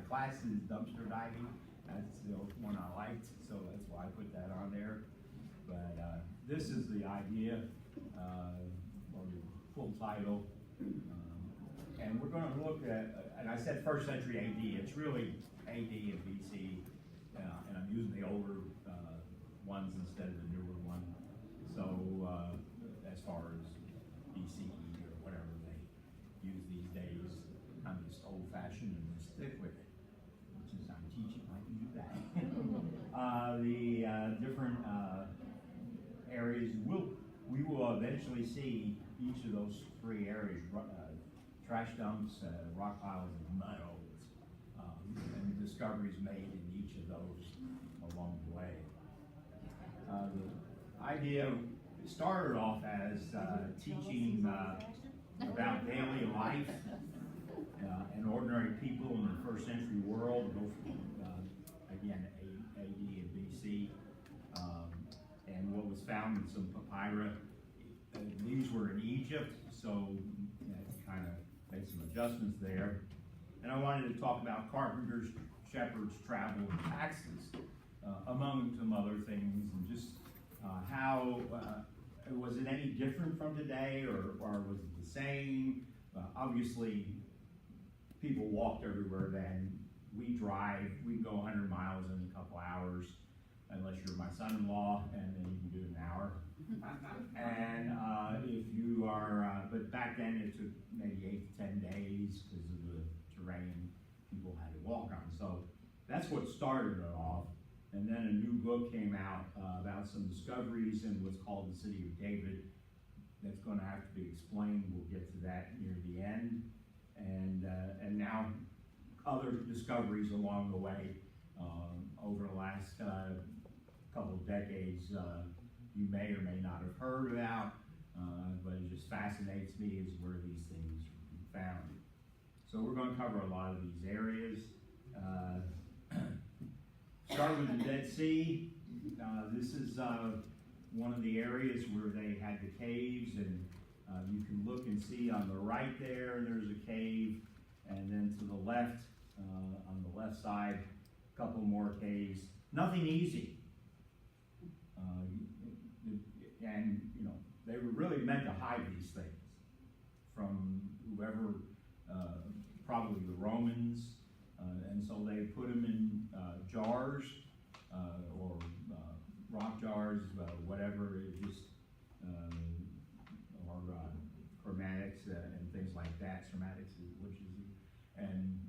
class is dumpster diving. That's the one I liked, so that's why I put that on there. But this is the idea, or the full title. And we're going to look at, and I said first century AD, it's really AD and BC, and I'm using the older ones instead of the newer one. So as far as BCE or whatever they use these days, I'm just old-fashioned and will stick with it. Since I'm teaching, I can do that. The different areas, we will eventually see each of those three areas, trash dumps, rock piles, and mud holes, and discoveries made in each of those along the way. The idea started off as teaching about daily life and ordinary people in the first century world, both again AD and BC, and what was found in some papyri. These were in Egypt, so kind of made some adjustments there. And I wanted to talk about carpenters, shepherds, travel, and taxes, among some other things, and just how was it any different from today, or was it the same? Obviously, people walked everywhere then. We drive, we can go 100 miles in a couple hours, unless you're my son-in-law, and then you can do it in an hour. And if you are, but back then it took maybe 8 to 10 days because of the terrain people had to walk on. So that's what started it off. And then a new book came out about some discoveries in what's called the City of David. That's going to have to be explained. We'll get to that near the end. And now other discoveries along the way over the last couple of decades you may or may not have heard about, but it just fascinates me is where these things are found. So we're going to cover a lot of these areas. Start with the Dead Sea. This is one of the areas where they had the caves, and you can look and see on the right there's a cave, and then to the left, on the left side, a couple more caves. Nothing easy. And they were really meant to hide these things from whoever, probably the Romans, and so they put them in jars or rock jars, whatever, it just or chromatics and things like that. Chromatics, which is, and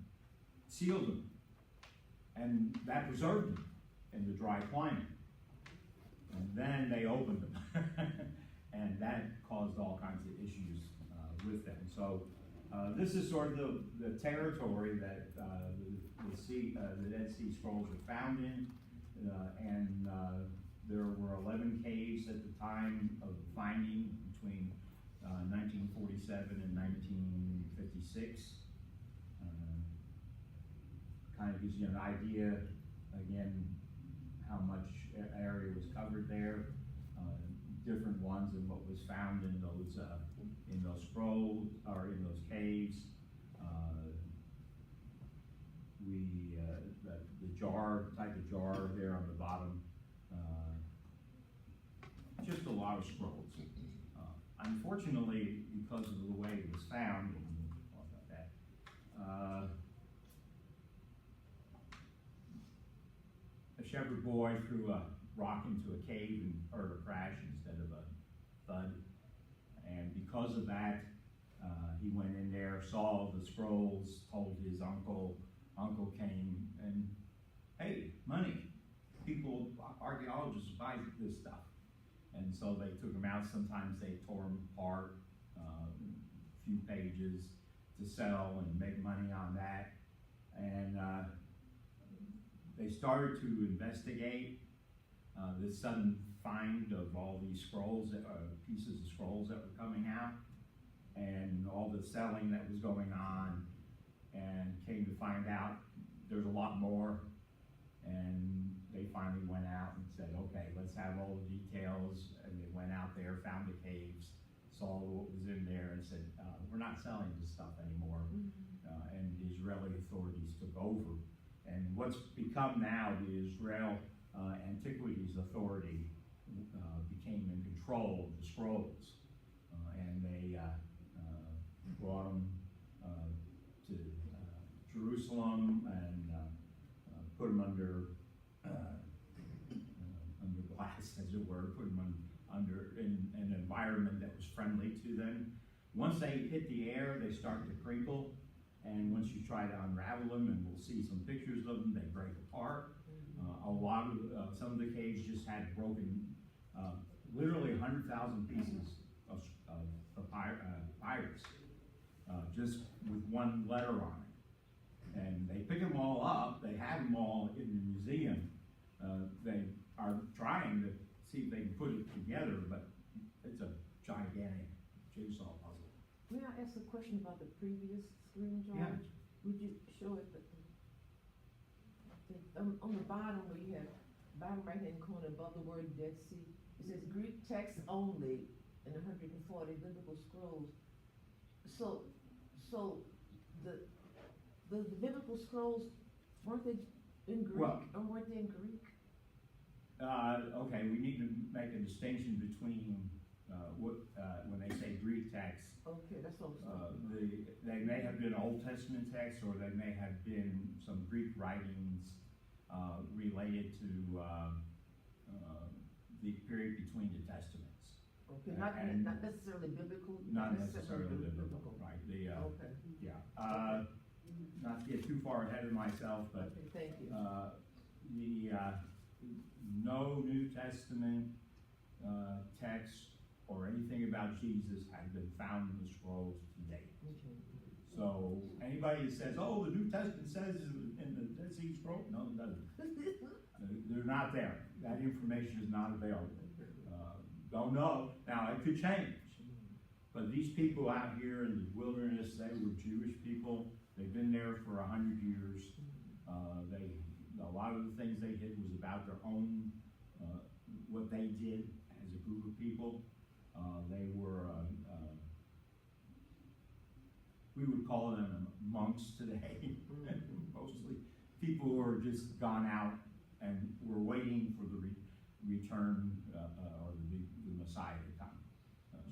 sealed them, and that preserved them in the dry climate. And then they opened them, and that caused all kinds of issues with them. So this is sort of the territory that the Dead Sea Scrolls were found in, and there were 11 caves at the time of finding between 1947 and 1956. Kind of gives you an idea, again, how much area was covered there, different ones and what was found in those scrolls or in those caves. The type of jar there on the bottom, just a lot of scrolls. Unfortunately, because of the way it was found, and we'll talk about that, a shepherd boy threw a rock into a cave and heard a crash instead of a thud. And because of that, he went in there, saw the scrolls, told his uncle. Uncle came and, hey, money. People, archaeologists buy this stuff. And so they took them out. Sometimes they tore them apart, a few pages to sell and make money on that. And they started to investigate this sudden find of all these scrolls, pieces of scrolls that were coming out, and all the selling that was going on, and came to find out there's a lot more. And they finally went out and said, okay, let's have all the details. And they went out there, found the caves, saw what was in there, and said, we're not selling this stuff anymore. And the Israeli authorities took over what's become now the Israel Antiquities Authority became in control of the scrolls, and they brought them to Jerusalem and put them under glass, as it were, put them under an environment that was friendly to them. Once they hit the air, they start to crinkle, and once you try to unravel them, and we'll see some pictures of them, they break apart. A lot of some of the caves just had broken, literally 100,000 pieces of papyrus, just with one letter on it. And they pick them all up. They have them all in the museum. They are trying to see if they can put it together, but it's a gigantic jigsaw puzzle. May I ask a question about the previous screen, George? Yeah. Would you show it? On the bottom where you have bottom right hand corner above the word Dead Sea, it says Greek text only in 140 biblical scrolls. So the biblical scrolls, weren't they in Greek, or weren't they in Greek? Okay, we need to make a distinction between when they say Greek text. Okay, that's what I was saying. They may have been Old Testament texts, or they may have been some Greek writings related to the period between the Testaments. Okay, not necessarily biblical. Not necessarily biblical, right? Okay. Yeah. Not to get too far ahead of myself, but okay, thank you. No New Testament text or anything about Jesus has been found in the scrolls to date. Okay. So anybody that says, "Oh, the New Testament says in the Dead Sea Scroll," no, it doesn't. They're not there. That information is not available. Don't know. Now it could change. But these people out here in the wilderness, they were Jewish people. They've been there for 100 years. A lot of the things they did was about their own, what they did as a group of people. They were, we would call them monks today. Mostly people who are just gone out and were waiting for the return or the Messiah to come.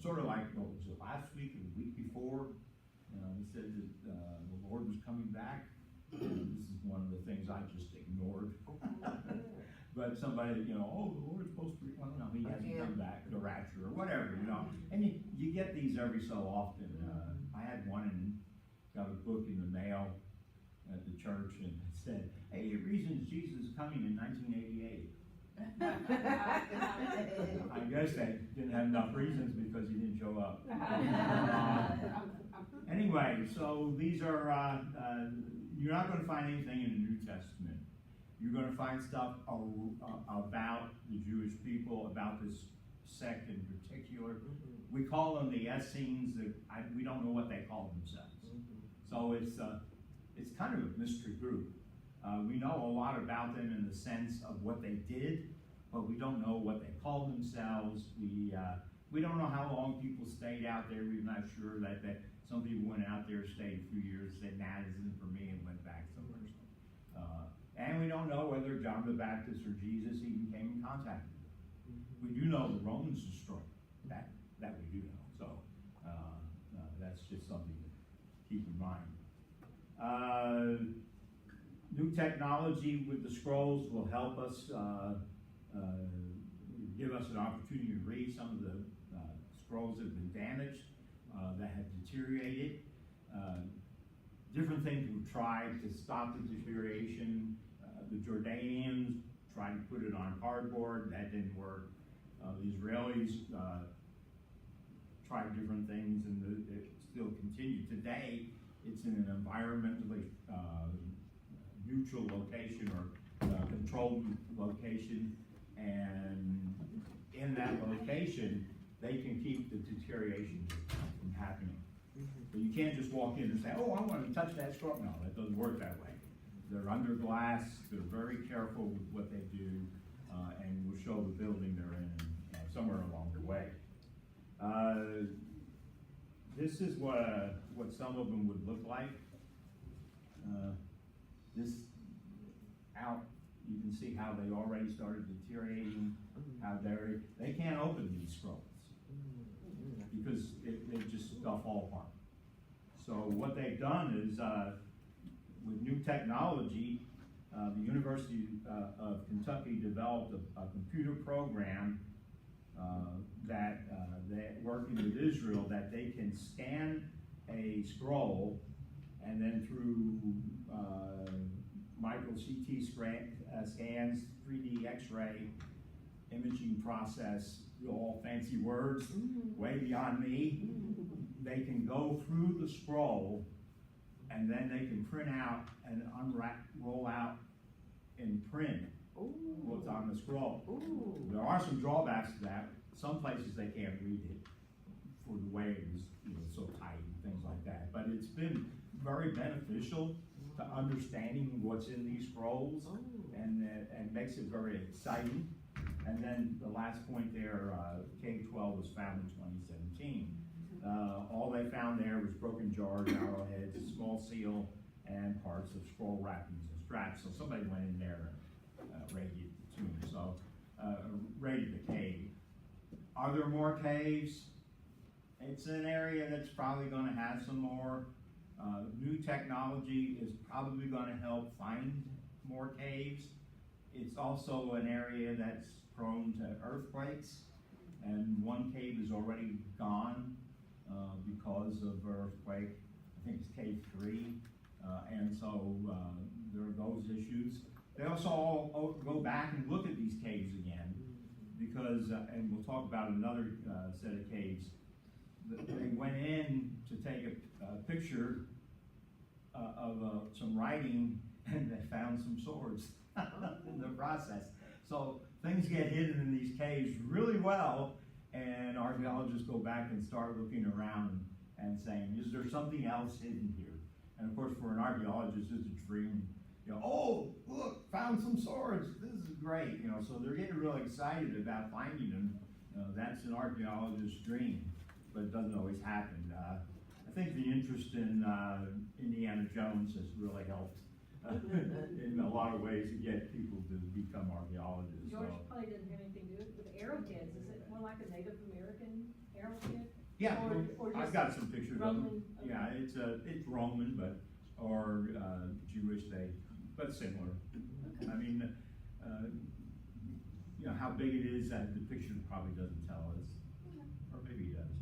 Sort of like, what was it, last week or the week before? He said that the Lord was coming back. This is one of the things I just ignored. But somebody, oh, the Lord's supposed to be, well, no, he hasn't come back, the rapture or whatever, And you get these every so often. I had one and got a book in the mail at the church, and it said, "Hey, reasons Jesus is coming in 1988. I guess they didn't have enough reasons because he didn't show up. Anyway, so these are, you're not going to find anything in the New Testament. You're going to find stuff about the Jewish people, about this sect in particular. We call them the Essenes. We don't know what they call themselves. So it's kind of a mystery group. We know a lot about them in the sense of what they did, but we don't know what they called themselves. We don't know how long people stayed out there. We're not sure that some people went out there, stayed a few years, said, "Nah, this isn't for me," and went back somewhere. And we don't know whether John the Baptist or Jesus even came in contact with them. We do know the Romans destroyed them. That we do know. So that's just something to keep in mind. New technology with the scrolls will help us, give us an opportunity to read some of the scrolls that have been damaged, that have deteriorated. Different things we've tried to stop the deterioration. The Jordanians tried to put it on cardboard. That didn't work. The Israelis tried different things, and it still continued. Today, it's in an environmentally neutral location or controlled location, and in that location, they can keep the deterioration from happening. But you can't just walk in and say, "Oh, I want to touch that scroll." No, that doesn't work that way. They're under glass. They're very careful with what they do, and will show the building they're in somewhere along the way. This is what some of them would look like. This can see how they already started deteriorating, how they can't open these scrolls because they just stuff all apart. So what they've done is, with new technology, the University of Kentucky developed a computer program that working with Israel, that they can scan a scroll and then through micro CT scans, 3D X-ray imaging process, all fancy words, way beyond me. They can go through the scroll and then they can print out and roll out in print what's on the scroll. There are some drawbacks to that. Some places they can't read it for the way it is, so tight and things like that. But it's been very beneficial to understanding what's in these scrolls, and makes it very exciting. And then the last point there, K-12 was founded in 2017. All they found there was broken jars, arrowheads, a small seal, and parts of scroll wrappings and straps. So somebody went in there and raided the tomb, raided the cave. Are there more caves? It's an area that's probably going to have some more. New technology is probably going to help find more caves. It's also an area that's prone to earthquakes, and one cave is already gone because of earthquake. I think it's cave 3, and so there are those issues. They also all go back and look at these caves again because, and we'll talk about another set of caves. They went in to take a picture of some writing, and they found some swords in the process. So things get hidden in these caves really well, and archaeologists go back and start looking around and saying, is there something else hidden here? And of course, for an archaeologist, it's a dream. Oh, look, found some swords. This is great. So they're getting really excited about finding them. That's an archaeologist's dream, but it doesn't always happen. I think the interest in Indiana Jones has really helped in a lot of ways to get people to become archaeologists. George probably doesn't have anything to do with arrowheads. Is it more like a Native American arrowhead? Yeah, or I've got some pictures Roman, of them. okay. Yeah, it's Roman, or Jewish, but similar. Okay. I mean, how big it is, the picture probably doesn't tell us, or maybe it does.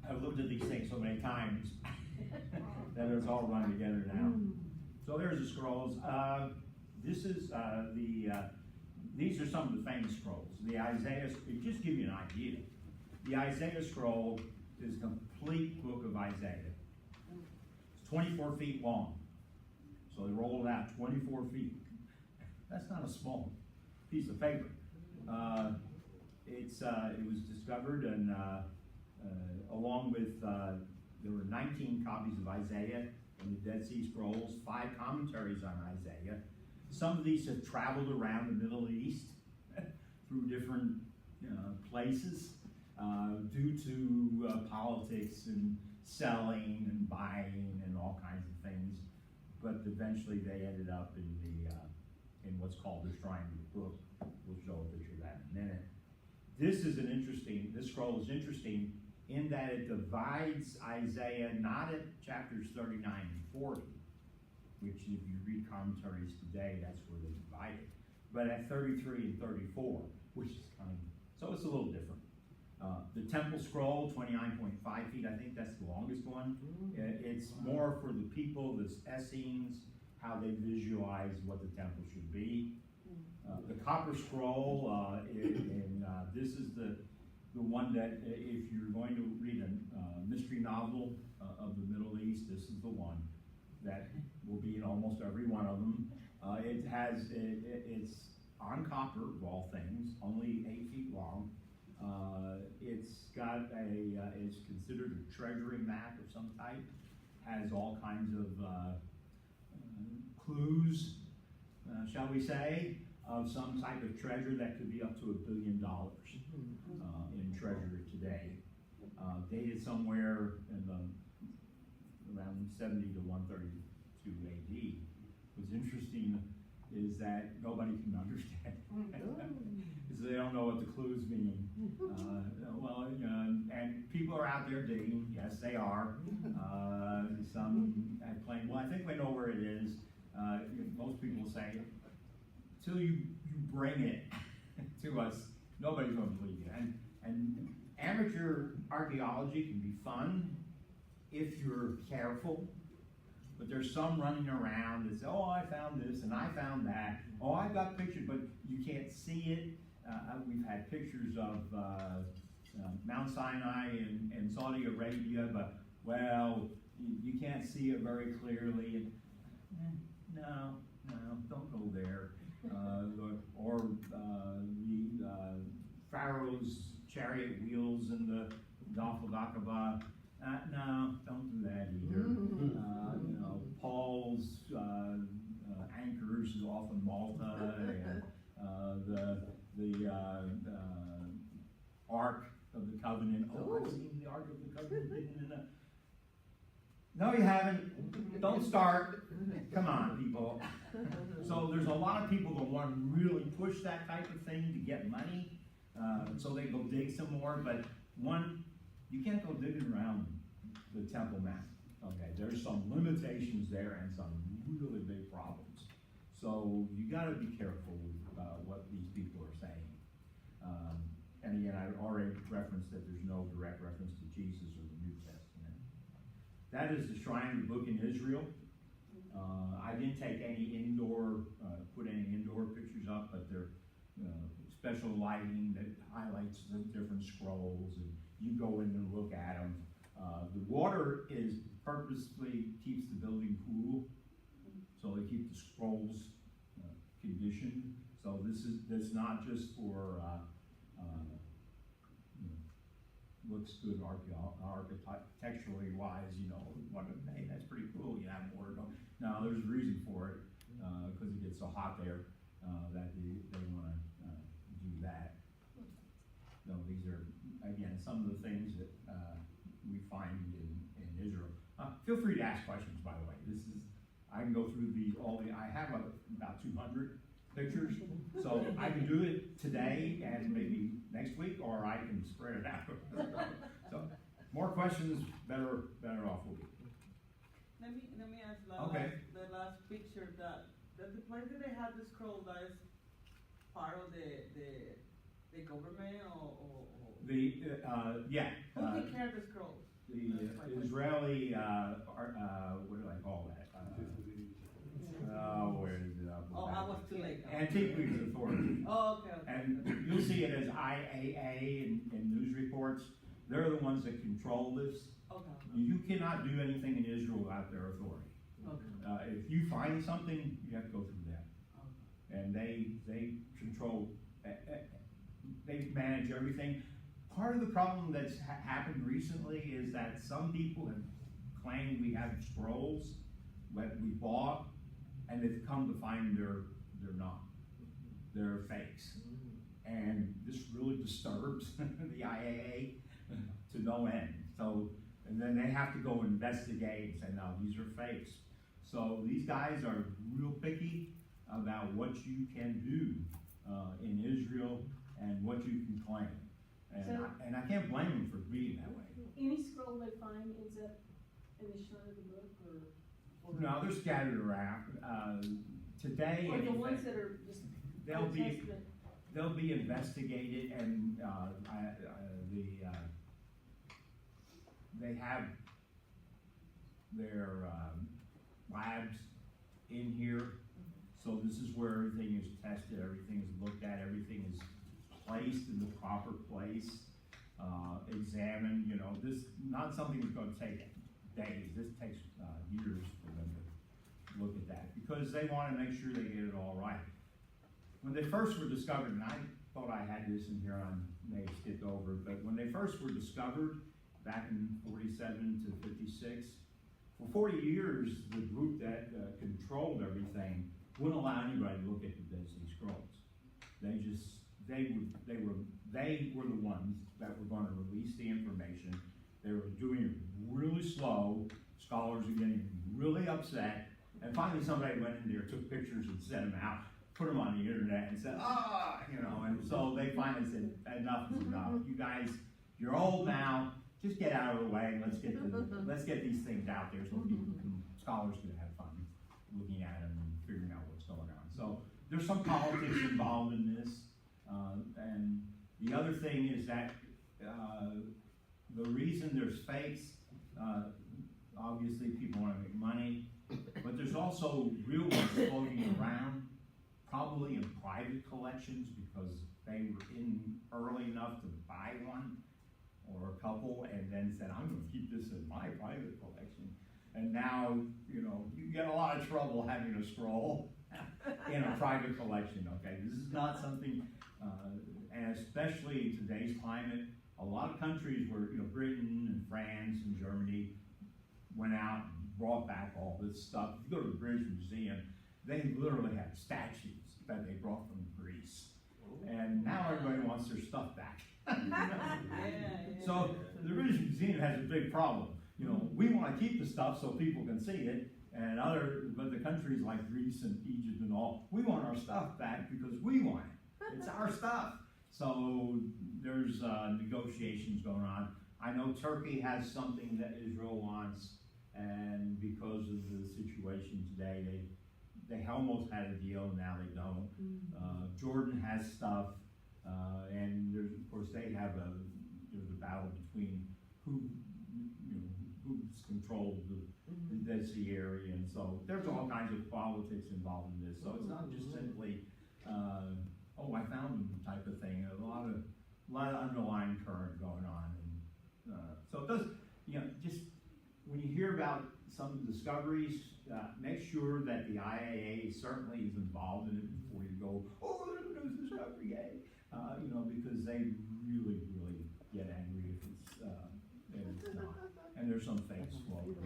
I've looked at these things so many times that it's all run together now. So there's the scrolls. This is these are some of the famous scrolls. The Isaiah, to just give you an idea, the Isaiah scroll is a complete book of Isaiah. It's 24 feet long. So they rolled it out 24 feet. That's not a small piece of paper. It was discovered, and along with, there were 19 copies of Isaiah in the Dead Sea Scrolls, 5 commentaries on Isaiah. Some of these have traveled around the Middle East through different places due to politics and selling and buying and all kinds of things. But eventually they ended up in in what's called the Shrine Book. We'll show a picture of that in a minute. This scroll is interesting in that it divides Isaiah not at chapters 39 and 40, which if you read commentaries today, that's where they divide it, but at 33 and 34, which is so it's a little different. The temple scroll, 29.5 feet, I think that's the longest one. It's more for the people, the Essenes, how they visualize what the temple should be. The copper scroll, this is the one that if you're going to read a mystery novel of the Middle East, this is the one that will be in almost every one of them. It's on copper, of all things, only 8 feet long. It's got it's considered a treasury map of some type. Has all kinds of clues, shall we say, of some type of treasure that could be up to $1 billion in treasure today. Dated somewhere in around 70 to 132 AD. what's interesting is that nobody can understand. Because they don't know what the clues mean. Well, you know, and people are out there digging. Yes, they are. Some have claimed, well, I think we know where it is. Most people say, till you bring it to us, nobody's going to believe you. And amateur archaeology can be fun if you're careful. But there's some running around that say, oh, I found this and I found that. Oh, I got pictures, but you can't see it. We've had pictures of Mount Sinai in Saudi Arabia, but, well, you can't see it very clearly. And, no, don't go there. Or the Pharaoh's chariot wheels in the Gulf of Aqaba. No, don't do that either. You know, Paul's anchors off in Malta, and the Ark of the Covenant. Oh, I've seen the Ark of the Covenant. No, you haven't. Don't start. Come on, people. So there's a lot of people that want to really push that type of thing to get money, so they go dig some more. But one, you can't go digging around the Temple Mount. Okay, there's some limitations there and some really big problems. So you got to be careful with what these people are saying. And again, I already referenced that there's no direct reference to Jesus or the New Testament. That is the shrine of the book in Israel. I didn't take any put any indoor pictures up, but they're special lighting that highlights the different scrolls, and you go in and look at them. The water is purposely keeps the building cool, so they keep the scrolls conditioned. So that's not just for looks good architecturally wise, hey, that's pretty cool, you have water. No, there's a reason for it, because it gets so hot there that they want to do that. No, these are, again, some of the things that we find in Israel. Feel free to ask questions, by the way. I can go through I have about 200 pictures, so I can do it today and maybe next week, or I can spread it out. So, more questions, better off we'll be. Let me ask the last picture that the place that they had the scroll, that is part of the government or yeah. Who take care of the scrolls? The Israeli what do I call that? Where is it? I was too late. Antiquities Authority. Oh, okay. And you'll see it as IAA in news reports. They're the ones that control this. Okay. You cannot do anything in Israel without their authority. Okay. If you find something, you have to go through them. Okay. And they control, they manage everything. Part of the problem that's happened recently is that some people have claimed we have scrolls that we bought, and they've come to find they're not. They're fakes. And this really disturbs the IAA to no end. So, and then they have to go investigate and say, no, these are fakes. So these guys are real picky about what you can do in Israel and what you can claim. And I can't blame them for being that way. Any scroll they find ends up in the shrine of the book, or No, they're scattered around. Today, or the ones that are just they'll Old be Testament. they'll be investigated, and they have their labs in here. So this is where everything is tested, everything is looked at, everything is placed in the proper place, examined. This not something that's going to take days. This takes years for them to look at that, because they want to make sure they get it all right. When they first were discovered, and I thought I had this in here, I may have skipped over it, but when they first were discovered back in 47 to 56, for 40 years, the group that controlled everything wouldn't allow anybody to look at the Dead Sea Scrolls. They were the ones that were going to release the information. They were doing it really slow. Scholars are getting really upset And finally somebody went in there, took pictures and sent them out, put them on the internet and said, and so they finally said, enough is enough. You guys, you're old now, just get out of the way, let's get these things out there so scholars can have fun looking at them and figuring out what's going on. So there's some politics involved in this, and the other thing is that the reason there's fakes, obviously people want to make money, but there's also real ones floating around, probably in private collections because they were in early enough to buy one or a couple and then said, I'm going to keep this in my private collection. And now, you get a lot of trouble having a scroll in a private collection, okay? This is not something, and especially in today's climate, a lot of countries where, Britain and France and Germany went out and brought back all this stuff. If you go to the British Museum, they literally have statues that they brought from Greece. And now everybody wants their stuff back. So the British Museum has a big problem. We want to keep the stuff so people can see it, but the countries like Greece and Egypt and all, we want our stuff back because we want it. It's our stuff. So there's negotiations going on. I know Turkey has something that Israel wants, and because of the situation today, they almost had a deal, now they don't. Jordan has stuff, and there's, of course, there's a battle between who's controlled the Dead Sea area, and so there's all kinds of politics involved in this. So it's not just simply, I found them type of thing. A lot of underlying current going on, and so it does. Just when you hear about some discoveries, make sure that the IAA certainly is involved in it before you go, there's a new discovery, yay! Because they really get angry if it's not. And there's some fakes floating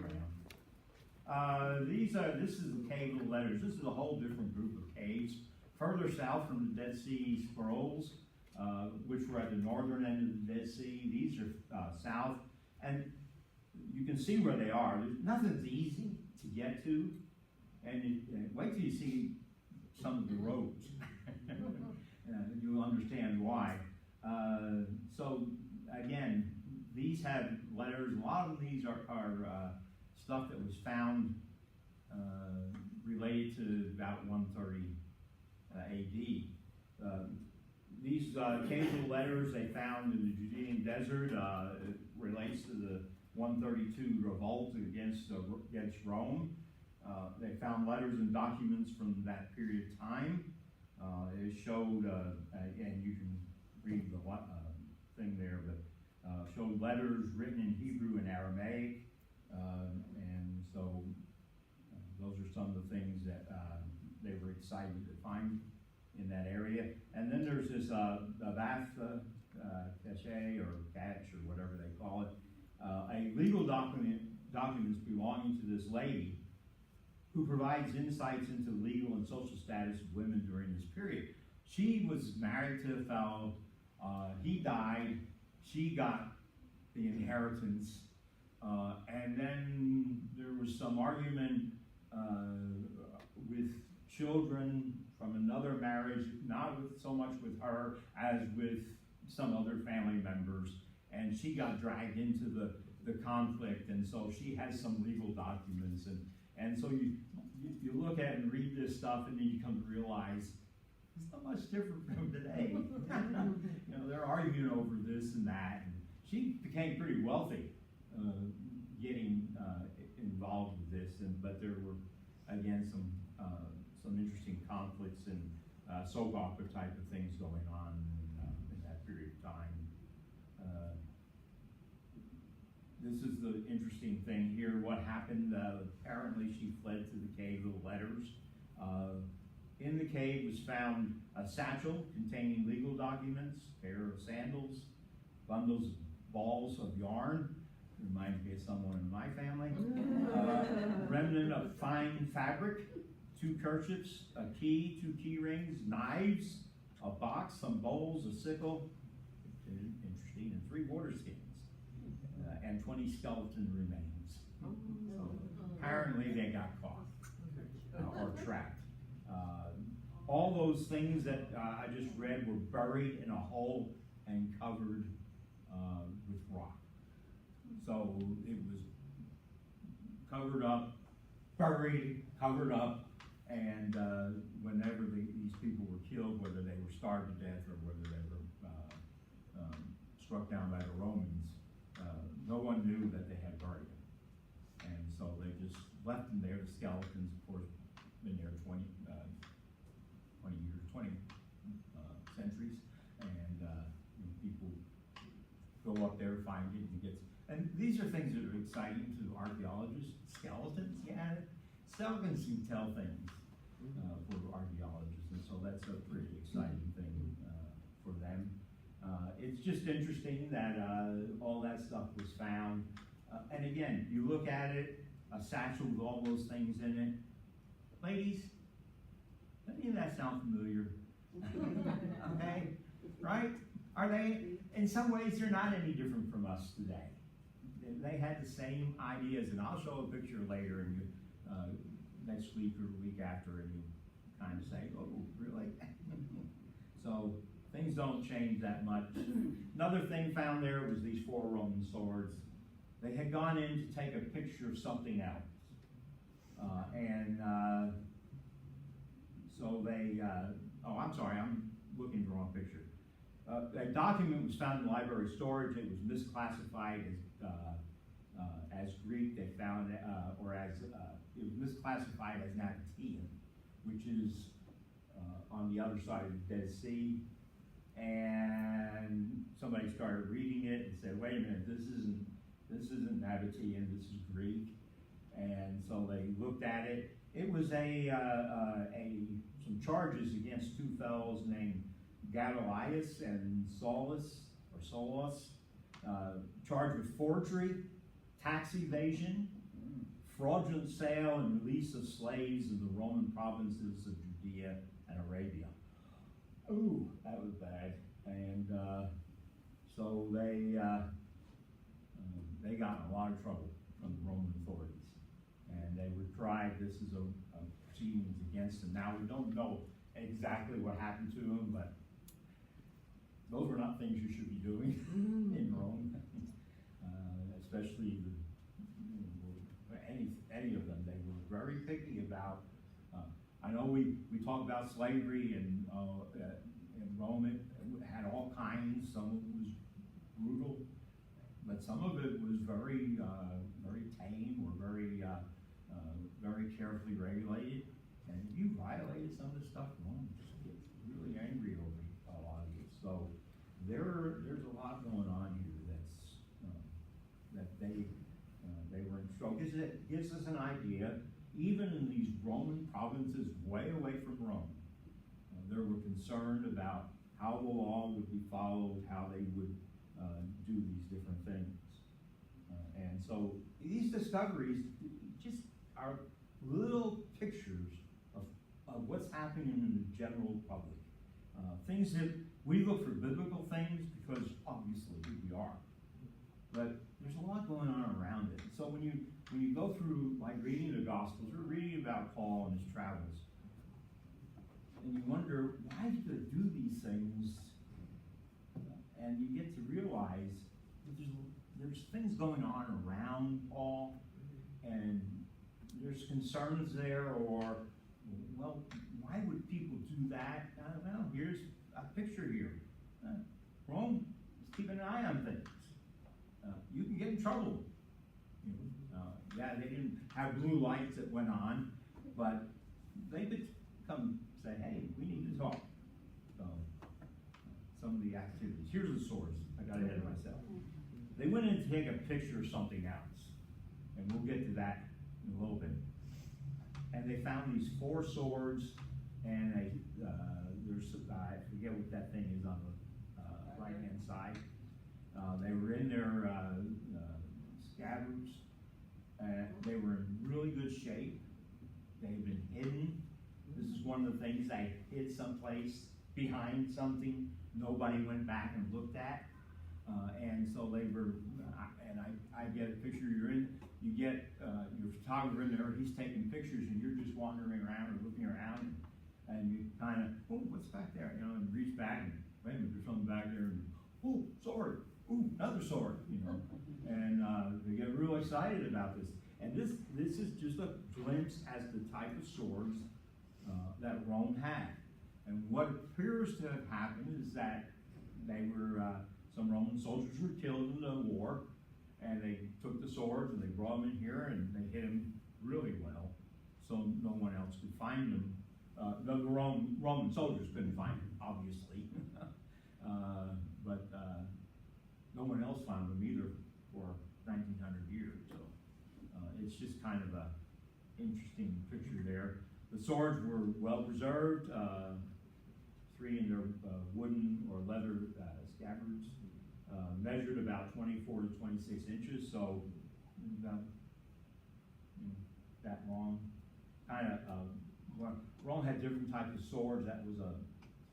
around. This is the cave of letters. This is a whole different group of caves. Further south from the Dead Sea Scrolls, which were at the northern end of the Dead Sea. These are south. And you can see where they are. Nothing's easy to get to. And wait till you see some of the roads. You'll understand why. So again, these have letters. A lot of these are stuff that was found related to about 130 AD. These casual letters they found in the Judean desert relates to the 132 revolt against Rome. They found letters and documents from that period of time. It showed, and you can read the thing there, but showed letters written in Hebrew and Aramaic, and so those are some of the things that they were excited to find in that area. And then there's this Bath Cache or Catch or whatever they call it, a legal documents belonging to this lady who provides insights into the legal and social status of women during this period. She was married to a fellow, he died, she got the inheritance, and then there was some argument with children from another marriage, not so much with her as with some other family members, and she got dragged into the conflict, and so she has some legal documents, and so you look at and read this stuff, and then you come to realize it's not much different from today. They're arguing over this and that, and she became pretty wealthy getting involved with this, but there were again some interesting conflicts and soap opera type of things going on in that period of time. This is the interesting thing here. What happened? Apparently, she fled to the cave of the letters. In the cave was found a satchel containing legal documents, a pair of sandals, bundles of balls of yarn. Reminds me of someone in my family. Remnant of fine fabric, 2 kerchiefs, a key, 2 key rings, knives, a box, some bowls, a sickle, interesting, and 3 water skins, and 20 skeleton remains. So apparently they got caught. or trapped. All those things that I just read were buried in a hole and covered with rock. So it was covered up, buried, covered up, and whenever these people were killed, whether they were starved to death or whether they were struck down by the Romans, no one knew that they had buried them. And so they just left them there. The skeletons, of course, been there 20 centuries, and people go up there, find it, and these are things that are exciting to archaeologists. Skeletons, yeah, skeletons can tell things for archaeologists, and so that's a pretty exciting thing for them. It's just interesting that all that stuff was found, and again, you look at it, a satchel with all those things in it. Ladies, doesn't any of that sound familiar? Okay, right? Are they, in some ways, they're not any different from us today. They had the same ideas, and I'll show a picture later, and you, next week or the week after, and you kind of say, oh, really? So things don't change that much. Another thing found there was these 4 Roman swords. They had gone in to take a picture of something else. So they, oh, I'm sorry, I'm looking at the wrong picture. A document was found in library storage. It was misclassified as Greek. They found it, or as, it was misclassified as Nabatean, which is on the other side of the Dead Sea. And somebody started reading it and said, wait a minute, this isn't Nabatean, this is Greek. And so they looked at it. It was some charges against 2 fellows named Gadolius and Solus, charged with forgery, tax evasion, fraudulent sale and release of slaves in the Roman provinces of Judea and Arabia. Ooh, that was bad. And so they got in a lot of trouble from the Roman authorities. And they were tried. This is a proceedings against them. Now, we don't know exactly what happened to them, but those were not things you should be doing in Rome, especially any of them. They were very picky about. I know we talk about slavery in Rome. It had all kinds. Some of it was brutal, but some of it was very tame or very carefully regulated. And if you violated some of the stuff, Rome just gets really angry over a lot of it. So there's a lot going on here that they were in trouble. It gives us an idea, even in these Roman provinces way away from Rome, they were concerned about how the law would be followed, how they would do these different things. And so these discoveries just are little pictures of what's happening in the general public. Things that we look for biblical things because obviously we are. But there's a lot going on around it. So when you go through, like reading the Gospels or reading about Paul and his travels, and you wonder, why did they do these things? And you get to realize that there's things going on around Paul, and there's concerns there, or, well, why would people do that? Well, here's a picture here. Rome is keeping an eye on things. You can get in trouble. Yeah, they didn't have blue lights that went on, but they could come say, hey, we need to talk. So, some of the activities. Here's the source. I got ahead of myself. They went in to take a picture of something else, and we'll get to that in a little bit. And they found these 4 swords, and there's I forget what that thing is on the right-hand side. They were in their scabbards. They were in really good shape. They had been hidden. This is one of the things they hid someplace behind something nobody went back and looked at. And so they were, and I get a picture, you're in you get your photographer in there, he's taking pictures, and you're just wandering around or looking around, and you kind of, oh, what's back there? You know, and reach back and, wait a minute, there's something back there, and, oh, sword, ooh, another sword, you know. And they get real excited about this. And this is just a glimpse as the type of swords that Rome had. And what appears to have happened is that they were, some Roman soldiers were killed in the war, and they took the swords and they brought them in here and they hit them really well, so no one else could find them. The Roman soldiers couldn't find them, obviously, but no one else found them either for 1900 years. So it's just kind of a interesting picture there. The swords were well preserved, 3 in their wooden or leather scabbards, measured about 24 to 26 inches, so about that long. Kind of, Rome had different types of swords. That was a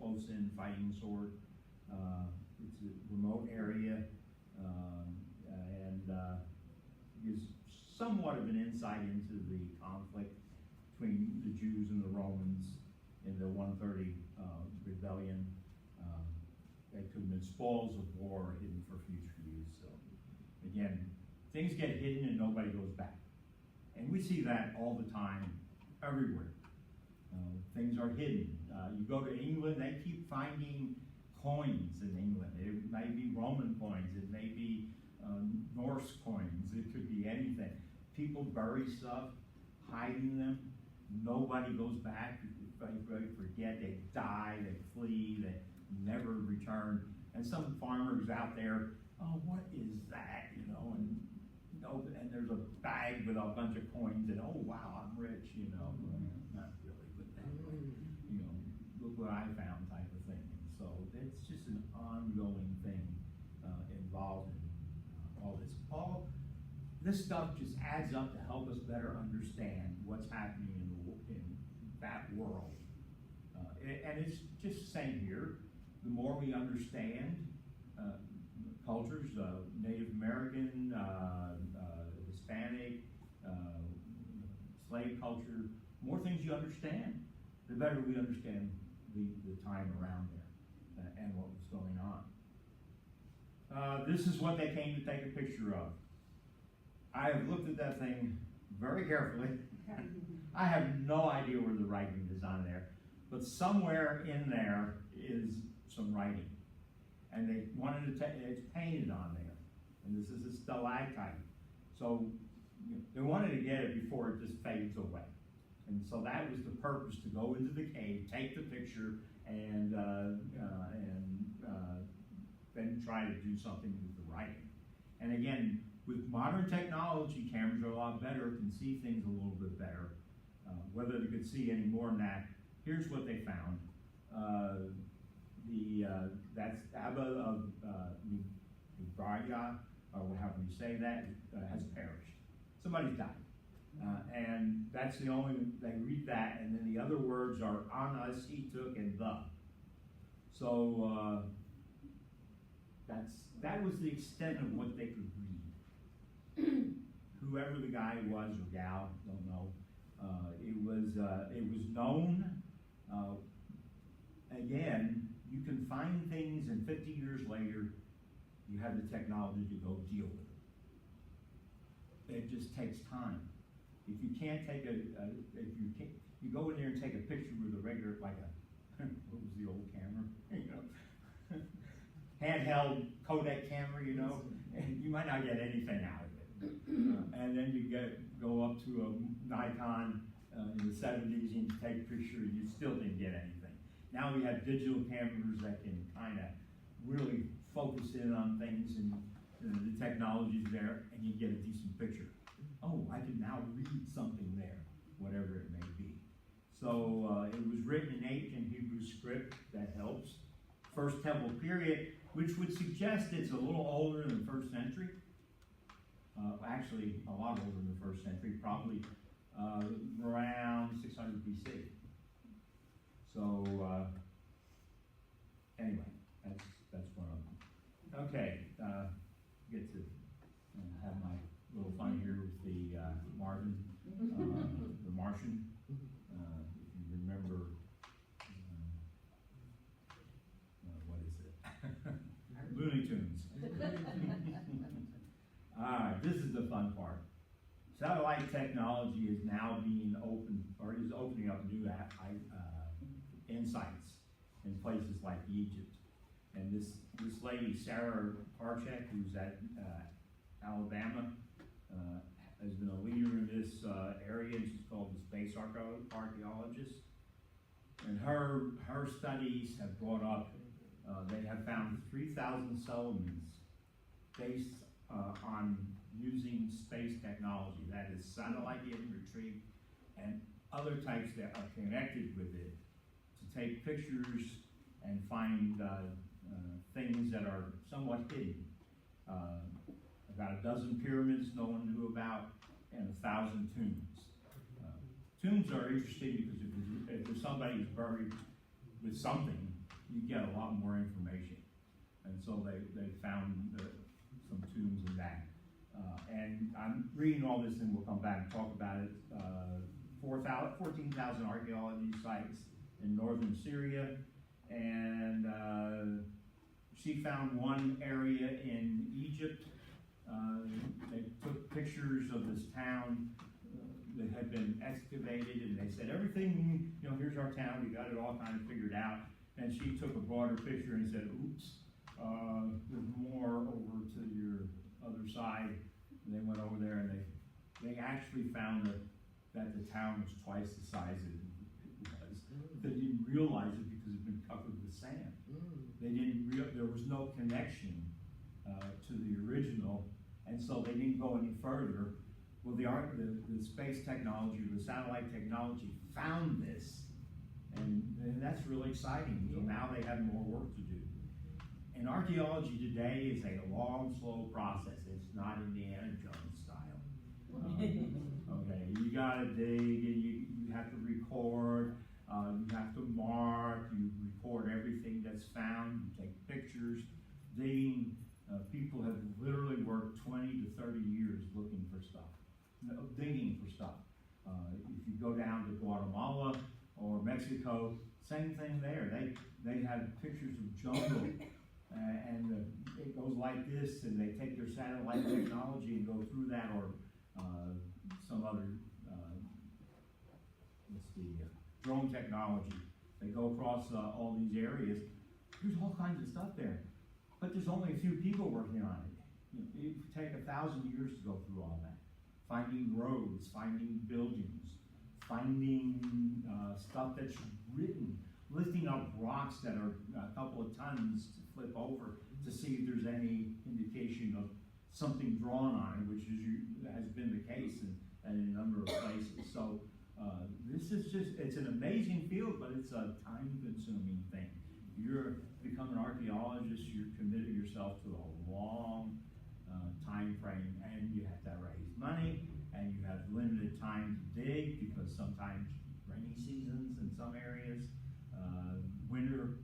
close-in fighting sword. It's a remote area, and gives somewhat of an insight into the conflict between the Jews and the Romans in the 130 rebellion. They could have been spoils of war hidden for future use. So again, things get hidden and nobody goes back. And we see that all the time, everywhere. Things are hidden. You go to England, they keep finding coins in England. It may be Roman coins, it may be Norse coins, it could be anything. People bury stuff, hiding them. Nobody goes back. They forget, they die, they flee, they never return. And some farmers out there, oh, what is that? You know, and there's a bag with a bunch of coins, and oh wow, I'm rich, you know. Not really, but anyway, you know, look what I found type of thing. And so it's just an ongoing thing involved in all this. All this stuff just adds up to help us better understand what's happening in that world. And it's just the same here. The more we understand cultures, Native American, Hispanic, slave culture, more things you understand, the better we understand the time around there and what was going on. This is what they came to take a picture of. I have looked at that thing very carefully. I have no idea where the writing is on there, but somewhere in there is some writing. And they wanted to it's painted on there. And this is a stalactite. So they wanted to get it before it just fades away. And so that was the purpose, to go into the cave, take the picture, and then try to do something with the writing. And again, with modern technology, cameras are a lot better, can see things a little bit better. Whether they could see any more than that, here's what they found. That's Abba of Ibraya, or however you say that, has perished. Somebody's died. And that's the only, they read that, and then the other words are on us, he took, and the. So that was the extent of what they could read. Whoever the guy was or gal, don't know. It was known. Again, you can find things, and 50 years later, you have the technology to go deal with it. It just takes time. If you can't take you go in there and take a picture with a regular, like a, what was the old camera? You know, handheld Kodak camera, you know, and you might not get anything out of it. And then you go up to a Nikon in the 70s and you take a picture, and you still didn't get anything. Now we have digital cameras that can kind of really focus in on things, and the technology's there, and you get a decent picture. Oh, I can now read something there, whatever it may be. So it was written in ancient Hebrew script. That helps. First Temple period, which would suggest it's a little older than the 1st century. Actually, a lot older than the 1st century, probably around 600 BC. So anyway, that's one of them. Okay, get to have my little fun here with the satellite technology is now being opened, or is opening up new insights in places like Egypt. And this lady, Sarah Parchek, who's at Alabama, has been a leader in this area, and she's called the space archaeologist. And her studies have brought up, they have found 3,000 settlements based on using space technology, that is satellite imagery and other types that are connected with it, to take pictures and find things that are somewhat hidden. About a dozen pyramids no one knew about, and 1,000 tombs. Tombs are interesting because if there's somebody who's buried with something, you get a lot more information. And so they found some tombs in that. And I'm reading all this, and we'll come back and talk about it. 14,000 archaeology sites in northern Syria, and she found one area in Egypt. They took pictures of this town that had been excavated, and they said, everything, here's our town, we got it all kind of figured out. And she took a broader picture and said, oops, there's more over to your other side. And they went over there, and they actually found that the town was twice the size it was. They didn't realize it because it had been covered with sand. They didn't there was no connection to the original, and so they didn't go any further. Well, the space technology, the satellite technology found this, and that's really exciting. So now they have more work to do. And archaeology today is a long, slow process. It's not Indiana Jones style. Okay, you gotta dig, and you have to record, you have to mark, you record everything that's found, you take pictures, digging. People have literally worked 20 to 30 years looking for stuff, digging for stuff. If you go down to Guatemala or Mexico, same thing there. They have pictures of jungle, and it goes like this, and they take their satellite technology and go through that, or some other, drone technology. They go across all these areas. There's all kinds of stuff there, but there's only a few people working on it. It would take 1,000 years to go through all that. Finding roads, finding buildings, finding stuff that's written, lifting up rocks that are a couple of tons to flip over to see if there's any indication of something drawn on it, which has been the case in a number of places. So this is it's an amazing field, but it's a time-consuming thing. If you're become an archaeologist, you're committed yourself to a long time frame, and you have to raise money, and you have limited time to dig, because sometimes rainy seasons in some areas, winter,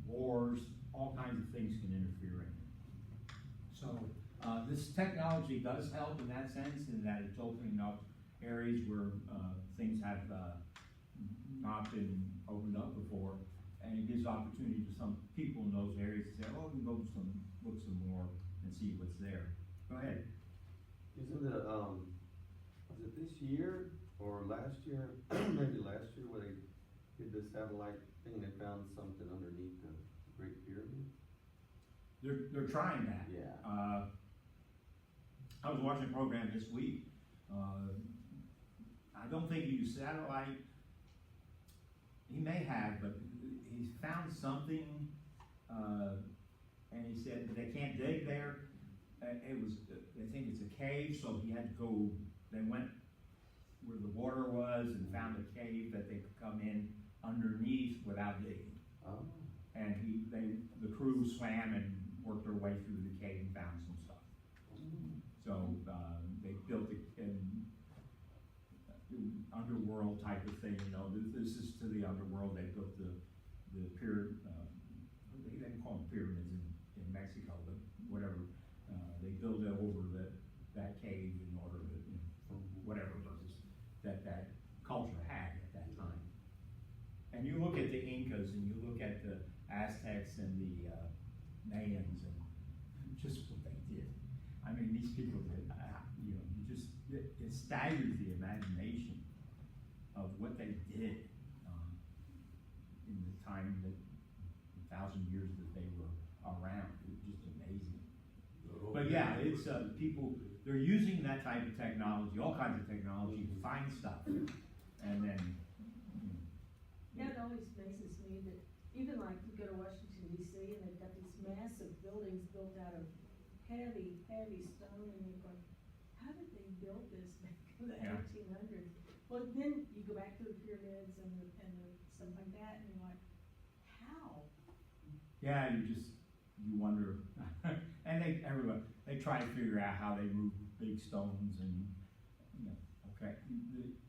wars, all kinds of things can interfere in it. So this technology does help in that sense, in that it's opening up areas where things have not been opened up before, and it gives opportunity to some people in those areas to say, oh, we can go look some more and see what's there. Go ahead. Isn't it, was it this year or last year, maybe last year, where they did the satellite thing, they found something underneath the Great Pyramid? They're trying that. Yeah. I was watching a program this week. I don't think he used satellite. He may have, but he found something, and he said they can't dig there. It was, they think it's a cave, so he had to go. They went where the water was and found a cave that they could come in underneath without digging. Oh. And the crew swam and worked their way through the cave and found some stuff. So they built an underworld type of thing. This is to the underworld. They built the pyramid. They didn't call them pyramids in Mexico, but whatever. They built it over that cave in order to, for whatever purpose that culture had at that time. And you look at the Incas, and you look at the Aztecs and the Mayans, and just what they did. I mean, these people did, it staggers the imagination of what they did in the time that, the 1,000 years that they were around. It's just amazing. But yeah, it's people, they're using that type of technology, all kinds of technology to find stuff. And then, Yeah, it always amazes me that even like you go to Washington DC and they've got these massive buildings built out of heavy, heavy stone, and you're going, how did they build this back in the Yeah. 1800s? Well, then you go back to the pyramids and the stuff like that, and you're like, how? yeah, you wonder. And they try to figure out how they move big stones and, okay.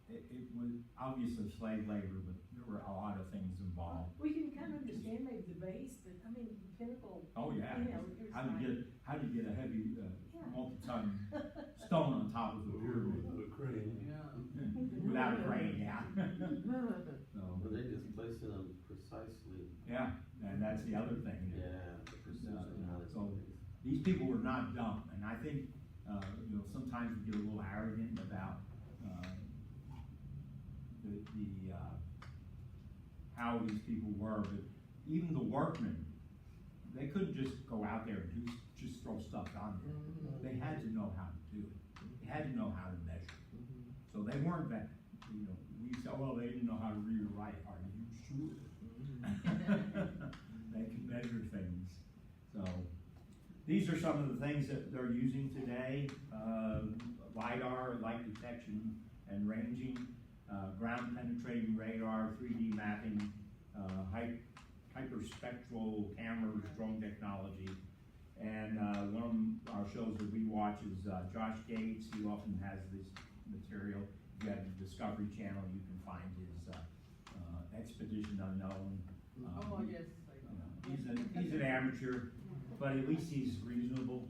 It was obviously slave labor, but there were a lot of things involved. We can kind of understand maybe the base, but I mean, the pinnacle. Oh, yeah. You know, it's How do you get a heavy, Yeah. multi-ton stone on top of the pyramid? Without a crane, yeah. So, But they just placed it on precisely, yeah, and that's the other thing. yeah, the precision, how they So, placed. these people were not dumb, and I think, sometimes we get a little arrogant about, how these people were, but even the workmen, they couldn't just go out there and just throw stuff on there. They had to know how to do it. They had to know how to measure. So they weren't that, we say, well, they didn't know how to read or write. Are you sure? They could measure things. So these are some of the things that they're using today. LiDAR, light detection and ranging, ground penetrating radar, 3D mapping, hyperspectral cameras, drone technology. And one of our shows that we watch is Josh Gates. He often has this material. If you have the Discovery Channel, you can find his Expedition Unknown. Oh, yes. He's an amateur, but at least he's reasonable.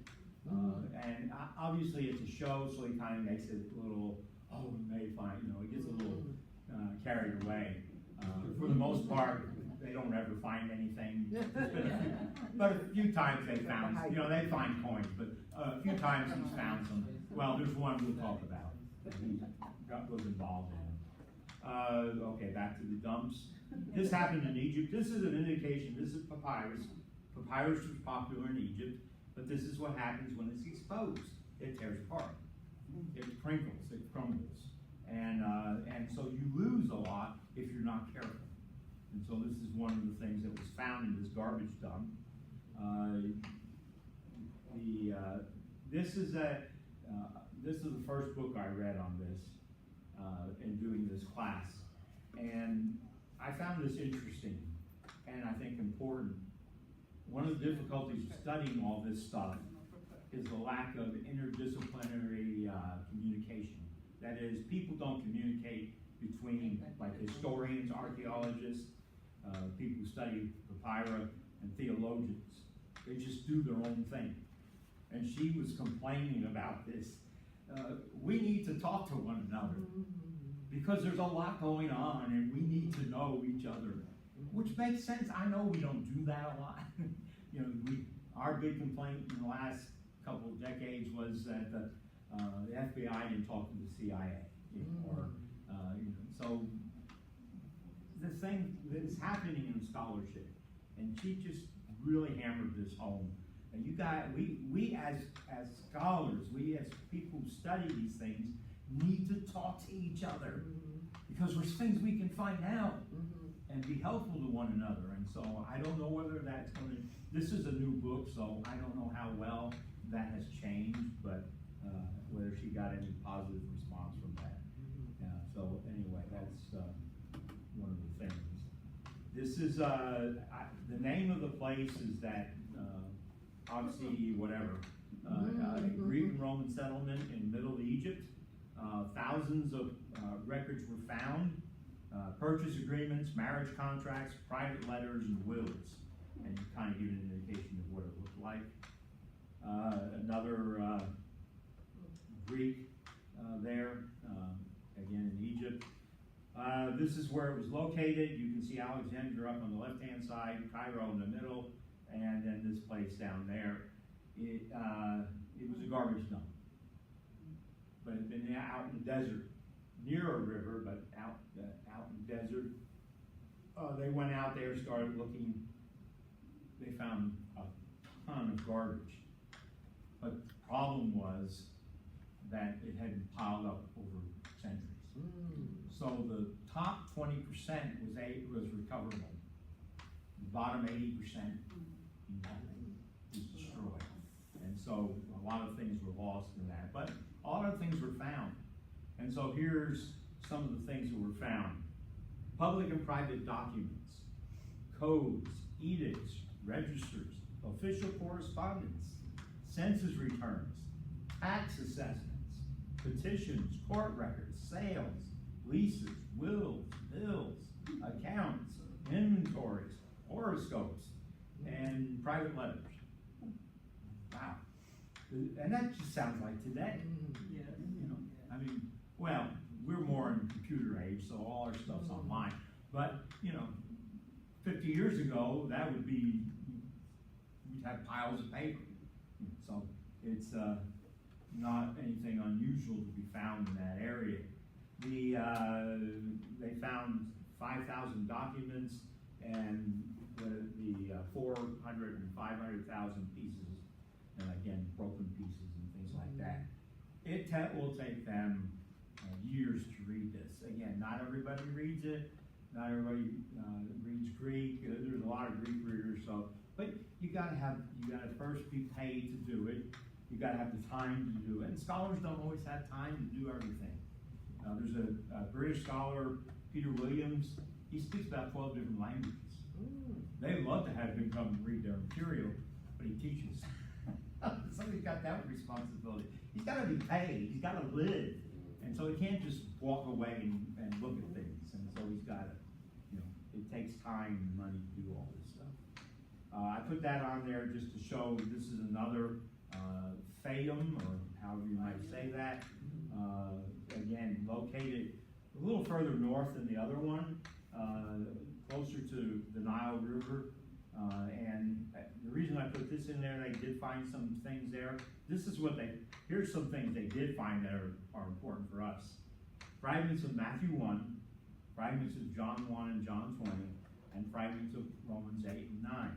And obviously it's a show, so he kind of makes it a little, we may find, it gets a little carried away. For the most part, they don't ever find anything. But a few times they found, they find coins, but a few times he's found some. Well, there's one we'll talk about that he was involved in. Okay, back to the dumps. This happened in Egypt. This is an indication, this is papyrus. Papyrus was popular in Egypt, but this is what happens when it's exposed. It tears apart. It crinkles, it crumbles. And so you lose a lot if you're not careful. And so this is one of the things that was found in this garbage dump. This is the first book I read on this in doing this class. And I found this interesting and I think important. One of the difficulties of studying all this stuff is the lack of interdisciplinary communication. That is, people don't communicate between, like, historians, archaeologists, people who study papyri, and theologians. They just do their own thing. And she was complaining about this. We need to talk to one another because there's a lot going on and we need to know each other, which makes sense. I know we don't do that a lot. Our big complaint in the last couple of decades was that the FBI didn't talk to the CIA, so the thing that is happening in scholarship, and she just really hammered this home. And we as scholars, we as people who study these things, need to talk to each other because there's things we can find out and be helpful to one another. And so I don't know whether that's going to. This is a new book, so I don't know how well that has changed, but whether she got any positive response from that. So anyway, that's one of the things. This is the name of the place is that obviously whatever Greek and Roman settlement in Middle Egypt. Thousands of records were found, purchase agreements, marriage contracts, private letters, and wills, and you kind of give an indication of what it looked like. Another Greek there, again in Egypt. This is where it was located. You can see Alexandria up on the left-hand side, Cairo in the middle, and then this place down there. It was a garbage dump. but had been out in the desert, near a river, but out in the desert. They went out there, started looking. They found a ton of garbage, but the problem was that it had been piled up over centuries. So the top 20% was recoverable. The bottom 80% was destroyed. And so a lot of things were lost in that, but a lot of things were found. And so here's some of the things that were found. Public and private documents, codes, edicts, registers, official correspondence, census returns, tax assessments, petitions, court records, sales, leases, wills, bills, accounts, inventories, horoscopes, and private letters. Wow. And that just sounds like today. Yes. You know, I mean, well, we're more in computer age, so all our stuff's online. But, 50 years ago, that would be, we'd have piles of paper. So it's not anything unusual to be found in that area. They found 5,000 documents and the 400 and 500,000 pieces, and again, broken pieces and things like that. It will take them years to read this. Again, not everybody reads it. Not everybody reads Greek. There's a lot of Greek readers, but you gotta first be paid to do it. You gotta have the time to do it. And scholars don't always have time to do everything. There's a British scholar, Peter Williams. He speaks about 12 different languages. They love to have him come and read their material, but he teaches. Somebody's got that responsibility. He's got to be paid. He's got to live, and so he can't just walk away and look at things. And so he's got to, it takes time and money to do all this stuff. I put that on there just to show this is another Fayum, or however you might say that. Again, located a little further north than the other one, closer to the Nile River. And the reason I put this in there, they did find some things there. Here's some things they did find that are important for us. Fragments of Matthew 1, fragments of John 1 and John 20, and fragments of Romans 8 and 9.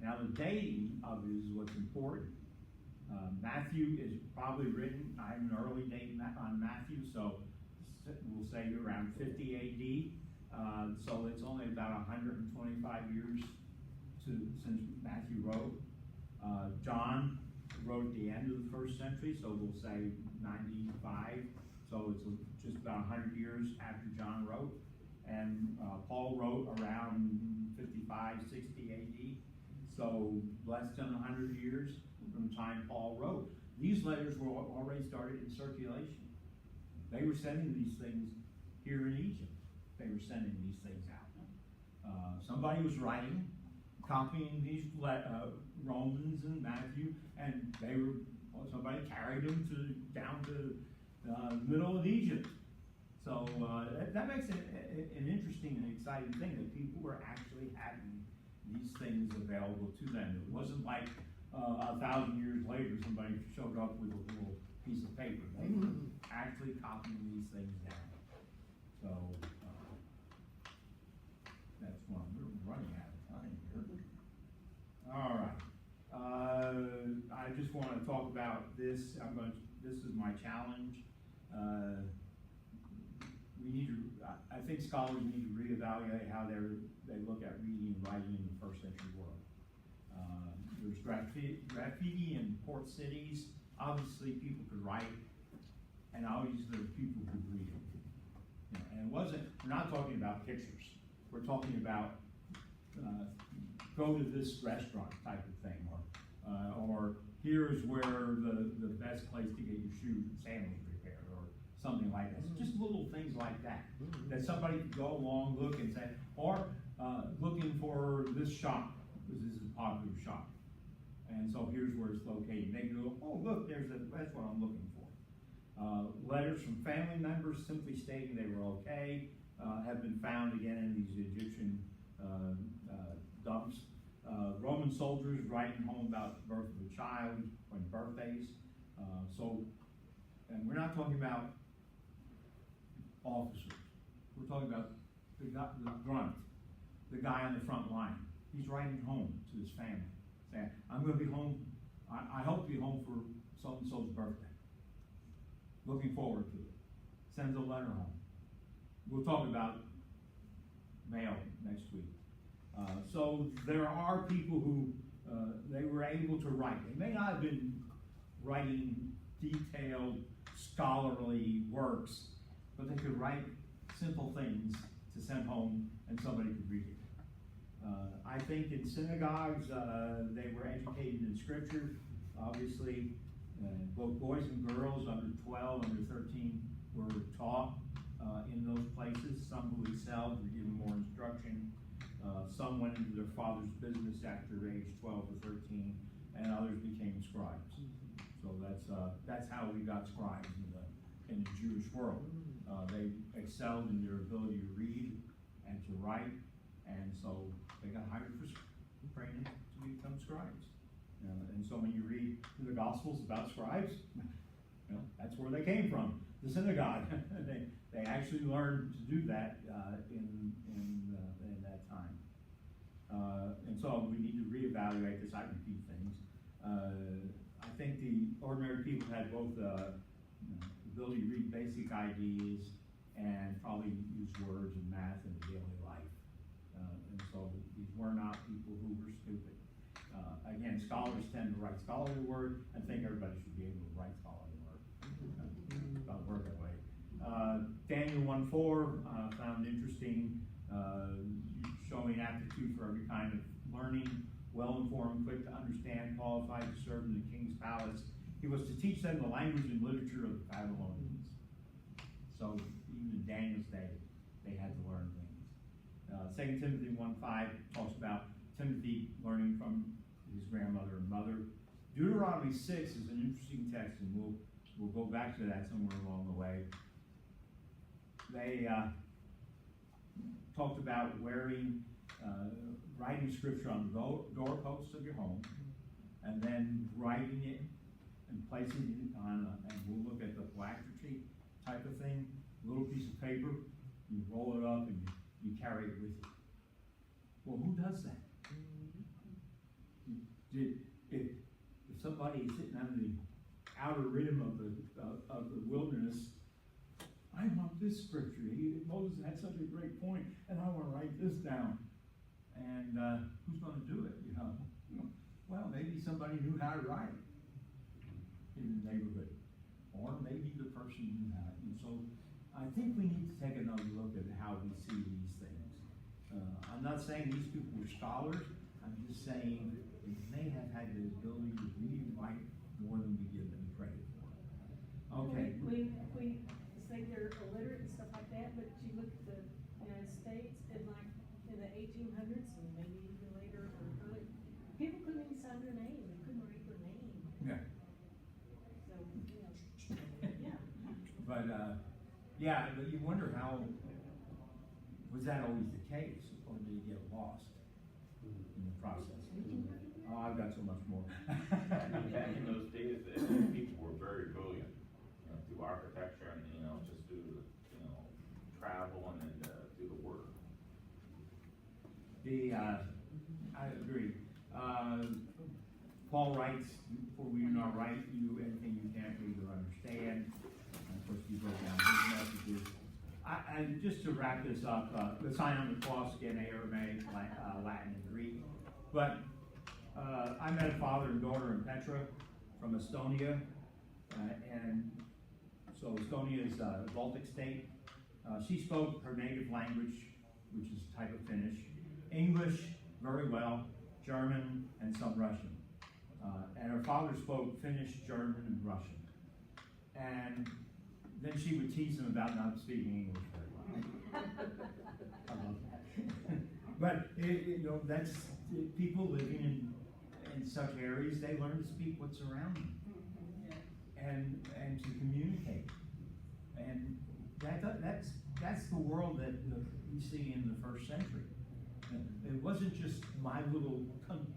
Now the dating of it is what's important. Matthew is probably written, I have an early date on Matthew, so we'll say around 50 AD. So it's only about 125 years since Matthew wrote. John wrote at the end of the first century, so we'll say 95. So it's just about 100 years after John wrote. And Paul wrote around 55, 60 AD. So less than 100 years from the time Paul wrote. These letters were already started in circulation. They were sending these things here in Egypt. They were sending these things out. Somebody was writing, copying these Romans and Matthew, and somebody carried them down to the middle of Egypt. So that makes it an interesting and exciting thing that people were actually having these things available to them. It wasn't like 1,000 years later somebody showed up with a little piece of paper. They were actually copying these things down. So that's one. We're running out of time here. All right. I just want to talk about this. This is my challenge. I think scholars need to reevaluate how they look at reading and writing in the first century world. There's graffiti in port cities. Obviously, people could write, and obviously, there were people who read it. And we're not talking about pictures. We're talking about go to this restaurant type of thing, or here's where the best place to get your shoes and sandals repaired, or something like that. Just little things like that, that somebody could go along, look and say, or looking for this shop, because this is a popular shop. And so here's where it's located. They go, oh look, that's what I'm looking for. Letters from family members simply stating they were okay have been found again in these Egyptian dumps. Roman soldiers writing home about the birth of a child, or birthdays. So And we're not talking about officers. We're talking about the grunt, the guy on the front line. He's writing home to his family, saying, I'm gonna be home, I hope to be home for so-and-so's birthday. Looking forward to it. Sends a letter home. We'll talk about mail next week. So there are people who, they were able to write. They may not have been writing detailed, scholarly works, but they could write simple things to send home and somebody could read it. I think in synagogues, they were educated in scripture. Obviously, both boys and girls under 12, under 13 were taught in those places. Some who excelled were given more instruction. Some went into their father's business after age 12 or 13, and others became scribes. So that's how we got scribes in the Jewish world. They excelled in their ability to read and to write, and so they got hired for training to become scribes. And so when you read the Gospels about scribes, that's where they came from, the synagogue. they actually learned to do that in that time. And so we need to reevaluate this. I repeat things. I think the ordinary people had both ability to read basic ideas and probably use words and math in daily life. And so these were not people who were stupid. Again, scholars tend to write scholarly work and think everybody should be able to write scholarly work. It doesn't work that way. Daniel 1:4 found interesting, showing aptitude for every kind of learning, well-informed, quick to understand, qualified to serve in the king's palace. He was to teach them the language and literature of the Babylonians. So even in Daniel's day, they had to learn things. 2 Timothy 1:5 talks about Timothy learning from his grandmother and mother. Deuteronomy 6 is an interesting text, and we'll go back to that somewhere along the way. They talked about writing scripture on the doorposts of your home, and then writing it and placing it on, and we'll look at the phylactery type of thing, a little piece of paper, you roll it up and you carry it with you. Well, who does that? If somebody is sitting on the outer rim of the wilderness, I want this scripture. Moses had such a great point, and I want to write this down. And who's going to do it? Well, maybe somebody knew how to write in the neighborhood, or maybe the person knew how. And so, I think we need to take another look at how we see these things. I'm not saying these people were scholars. I'm just saying they may have had the ability to read and write more than we give them credit for. Okay. We say they're illiterate and stuff like that, but you look at the United States and like in the 1800s and maybe even later or early, people couldn't even sign their name. They couldn't write their name. Yeah. So, yeah. But but you wonder how, was that always the case, or did it get lost in the process? Oh, I've got so much more. Back in those days, people were very brilliant, through architecture and, just do, travel and then do the work. I agree. Paul writes, for we do not write you anything you can't read or understand. And of course, he wrote down his messages. And just to wrap this up, the sign on the cross, again, Aramaic, Latin, and Greek. But I met a father and daughter in Petra from Estonia. And so Estonia is a Baltic state. She spoke her native language, which is a type of Finnish, English very well, German, and some Russian. And her father spoke Finnish, German, and Russian. And then she would tease him about not speaking English very well. I love that. But, that's people living in such areas, they learn to speak what's around them. And to communicate. And that's the world that we see in the first century. It wasn't just my little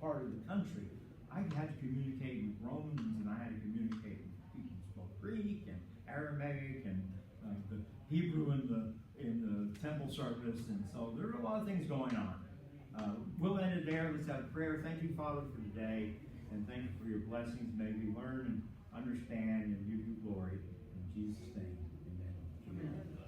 part of the country. I had to communicate with Romans, and I had to communicate with people who spoke Greek, and Aramaic and the Hebrew in the temple service, and so there are a lot of things going on. We'll end it there. Let's have a prayer. Thank you, Father, for today, and thank you for your blessings. May we learn and understand and give you glory. In Jesus' name, amen. Amen.